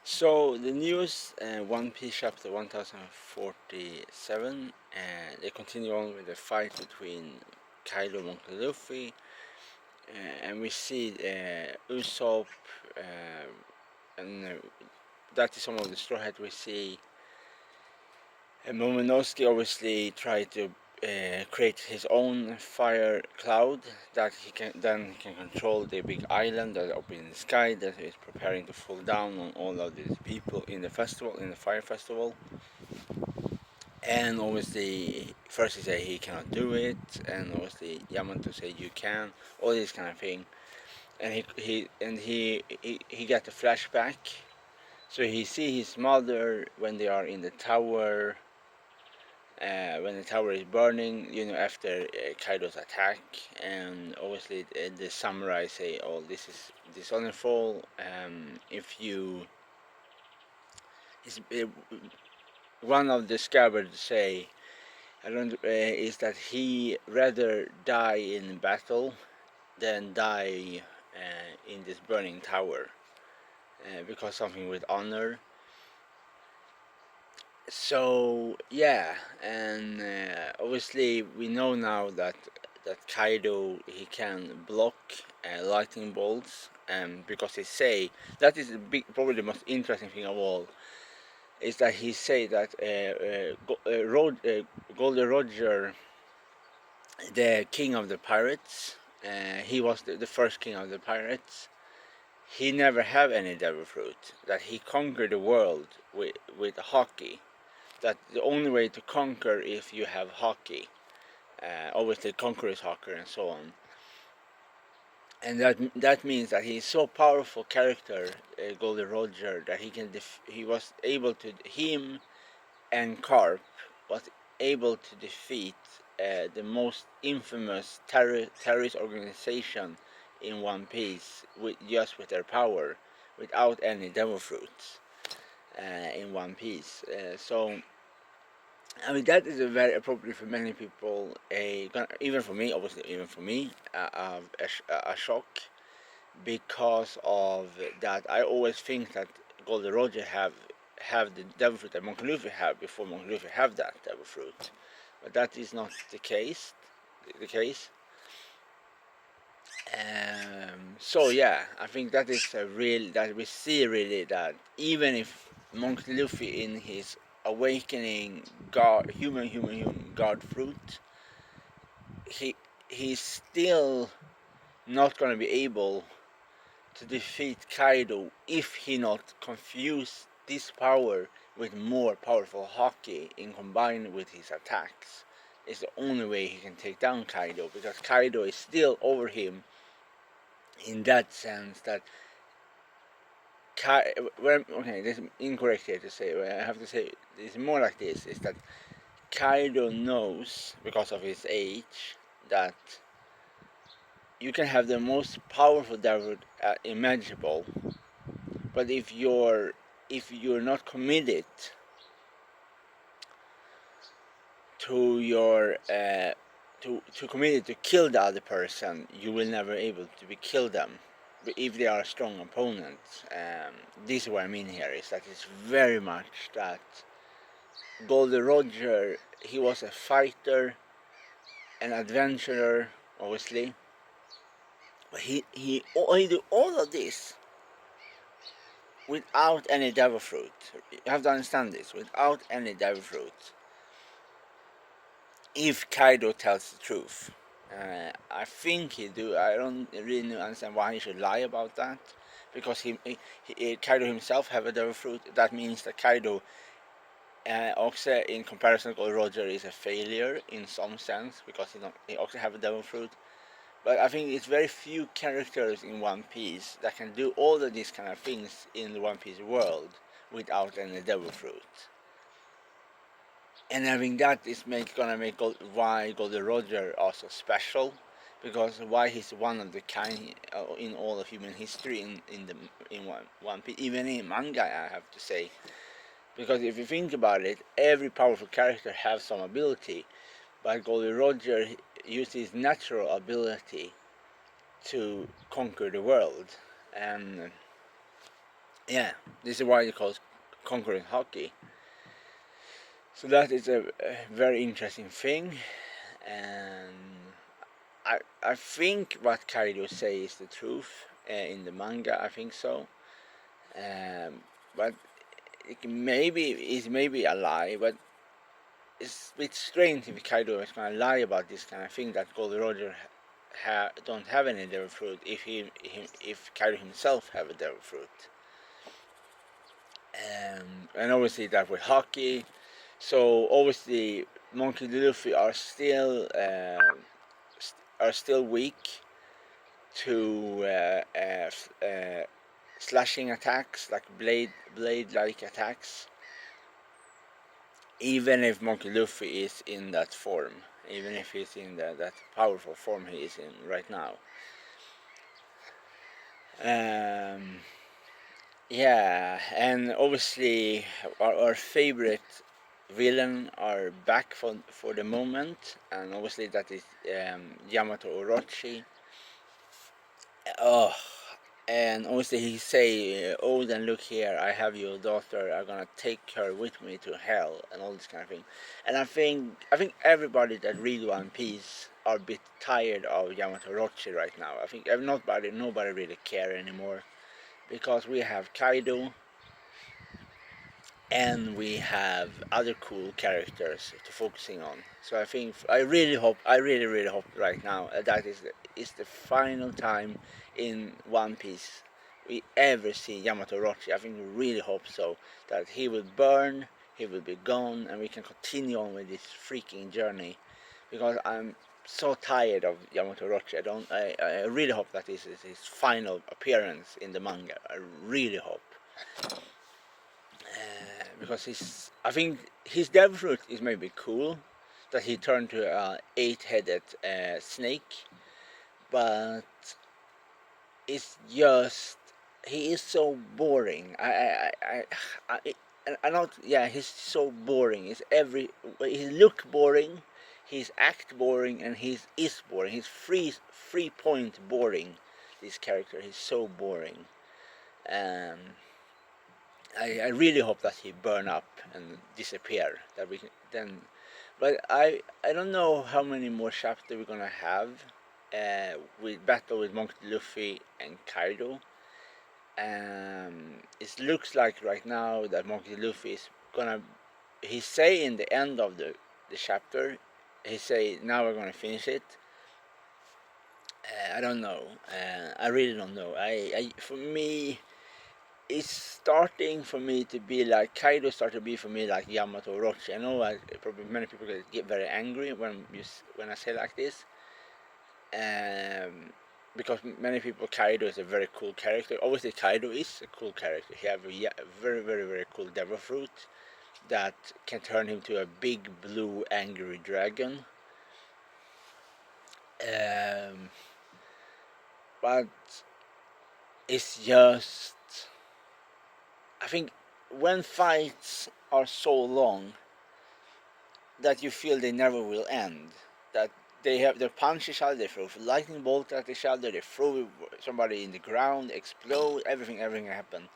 So the news, One Piece chapter 1047, and they continue on with the fight between Kaido and Monkey Luffy, and we see Usopp, and that is some of the Straw Hat we see. And Momonosuke obviously tried to create his own fire cloud that he can control the big island that up in the sky that is preparing to fall down on all of these people in the festival, in the fire festival. And obviously, first he said he cannot do it, and obviously Yamato said you can, all this kind of thing. And he got a flashback. So he see his mother when they are in the tower, when the tower is burning, after Kaido's attack, and obviously the samurai say, "Oh, this is dishonorable. If you, one of the scabbards say, I don't, is that he rather die in battle than die in this burning tower, because something with honor." So yeah, and obviously we know now that Kaido he can block lightning bolts, because they say that is the probably the most interesting thing of all is that he say that Golden Roger, the king of the pirates, he was the first king of the pirates. He never have any devil fruit. That he conquered the world with hockey. That the only way to conquer if you have hockey. Obviously, conquer is hockey and so on. And that means that he's so powerful character, Golden Roger, that he was able to him and Carp was able to defeat the most infamous terrorist organization in One Piece with their power, without any devil fruits in One Piece. So I mean that is a very appropriate for many people. Even for me, obviously, even for me, a shock because of that. I always think that Golden Roger have the devil fruit that Monk Luffy have before Monk Luffy have that devil fruit, but that is not the case. The case. So yeah, I think that is a real that we see really that even if Monk Luffy in his awakening God human God fruit, he he's still not gonna be able to defeat Kaido if he not confuse this power with more powerful hockey in combined with his attacks. It's the only way he can take down Kaido, because Kaido is still over him in that sense that okay, this is incorrect here to say. I have to say it's more like this: is that Kaido knows because of his age that you can have the most powerful devil imaginable, but if you're not committed to your to committed to kill the other person, you will never able to be kill them. But if they are strong opponents, this is what I mean here is that it's very much that Golden Roger, he was a fighter, an adventurer, obviously, but he do all of this without any devil fruit. You have to understand this, without any devil fruit. If Kaido tells the truth, I think he do. I don't really understand why he should lie about that, because Kaido himself have a devil fruit. That means that Kaido, also in comparison to Roger, is a failure in some sense because he also have a devil fruit. But I think it's very few characters in One Piece that can do all of these kind of things in the One Piece world without any devil fruit. And having that is gonna make why Golden Roger also special, because why he's one of the kind in all of human history in One Piece, even in manga, I have to say, because if you think about it, every powerful character has some ability, but Golden Roger uses his natural ability to conquer the world, and Yeah, this is why it calls conquering hockey. So that is a very interesting thing, and I think what Kaido say is the truth in the manga. I think so, but maybe a lie, but it's a bit strange if Kaido is gonna lie about this kind of thing that Gold Roger don't have any devil fruit if Kaido himself have a devil fruit. And obviously that with hockey, so obviously Monkey D. Luffy are still weak to slashing attacks, like blade like attacks, even if Monkey Luffy is in that form, even if he's in that powerful form he is in right now. Um, yeah, and obviously our favorite villain are back for the moment, and obviously that is Yamato Orochi. Oh, and obviously he say, "Oh, then look here, I have your daughter. I'm gonna take her with me to hell," and all this kind of thing. And I think everybody that read One Piece are a bit tired of Yamato Orochi right now. I think nobody really care anymore because we have Kaido and we have other cool characters to focusing on. So I really hope right now that is the final time in One Piece we ever see Yamato Orochi. I think we really hope so, that he will burn, he will be gone, and we can continue on with this freaking journey. Because I'm so tired of Yamato Orochi. I really hope that this is his final appearance in the manga. I really hope. Because I think his devil fruit is maybe cool, that he turned to a eight-headed snake, but it's just he is so boring. I not yeah, he's so boring. He look boring, his act boring, and he is boring. He's free point boring. This character, he's so boring. Um, I really hope that he burn up and disappear. That we can, then, but I don't know how many more chapters we're gonna have with battle with Monk Luffy and Kaido. It looks like right now that Monkey Luffy is gonna. He say in the end of the chapter, he say now we're gonna finish it. I don't know. I really don't know. For me, it's starting for me to be like Kaido started to be for me like Yamato Orochi. I know probably many people get very angry when I say like this, um, because many people Kaido is a very cool character. Obviously, Kaido is a cool character. He have a very cool devil fruit that can turn him to a big blue angry dragon. Um, but it's just I think when fights are so long that you feel they never will end. That they punch each other, they throw lightning bolt at each other, they throw somebody in the ground, explode, everything happen.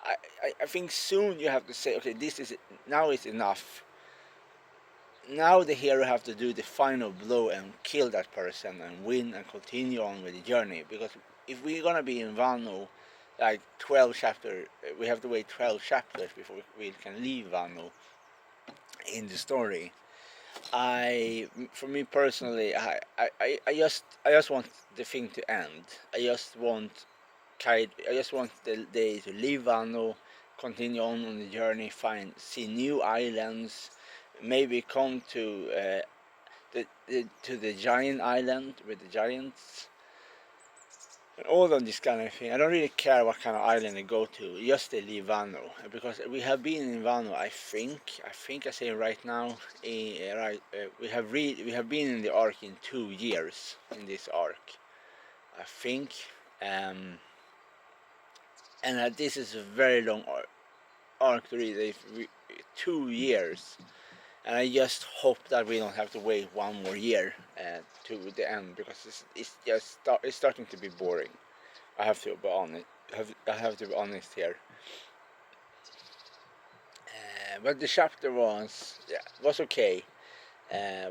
I think soon you have to say, okay, this is now it's enough. Now the hero have to do the final blow and kill that person and win and continue on with the journey. Because if we're gonna be in Wano, like 12 chapters, we have to wait 12 chapters before we can leave Wano in the story. For me personally, I just want the thing to end. I just want the day to leave Wano, continue on the journey, see new islands, maybe come to the giant island with the giants, and all of this kind of thing. I don't really care what kind of island they go to, just they leave Wano. Because we have been in Wano, I think I say right now, we have been in the arc in 2 years, in this arc, I think. Um, and this is a very long arc to read, 2 years. And I just hope that we don't have to wait one more year to the end, because it's starting to be boring. I have to be honest. I have to be honest here. but the chapter was okay.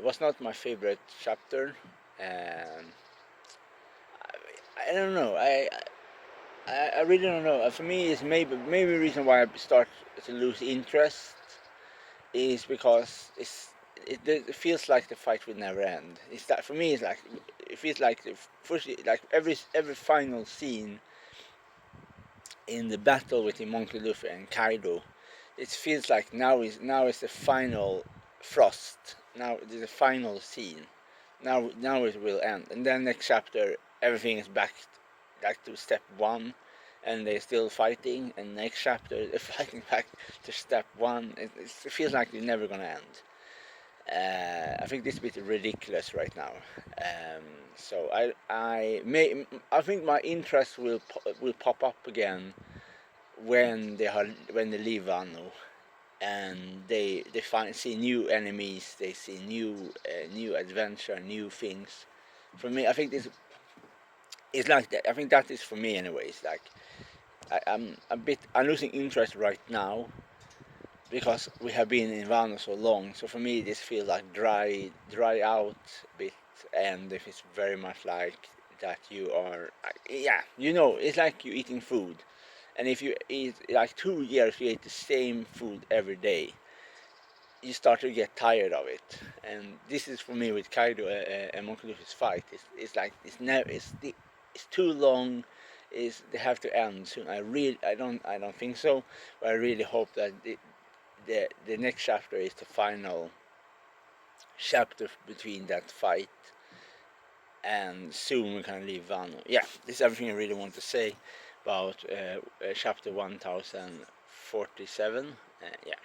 Was not my favorite chapter. Um, I don't know. I really don't know. For me, it's maybe the reason why I start to lose interest is because it feels like the fight will never end. It's that for me. It's like it feels like the first, like every final scene in the battle between Monkey Luffy and Kaido. It feels like now is the final frost. Now the final scene. Now it will end, and then next chapter everything is back to step one, and they're still fighting. And next chapter they're fighting back to step one. It feels like they're never gonna end. I think this is a bit ridiculous right now. Um, so I think my interest will pop up again when they leave Wano and they see new enemies, they see new adventure, new things. For me, I think this is like that. I think that is for me, anyways. Like I'm losing interest right now because we have been in Wano so long. So for me, this feels like dry out a bit, and if it's very much like that you are, yeah, it's like you eating food. And if you eat like 2 years, you eat the same food every day, you start to get tired of it. And this is for me with Kaido and Monkey Luffy's fight. It's like it's too long. They have to end soon. I don't think so. But I really hope that the next chapter is the final chapter between that fight, and soon we can leave Wano. Yeah, this is everything I really want to say about chapter 1047. Yeah.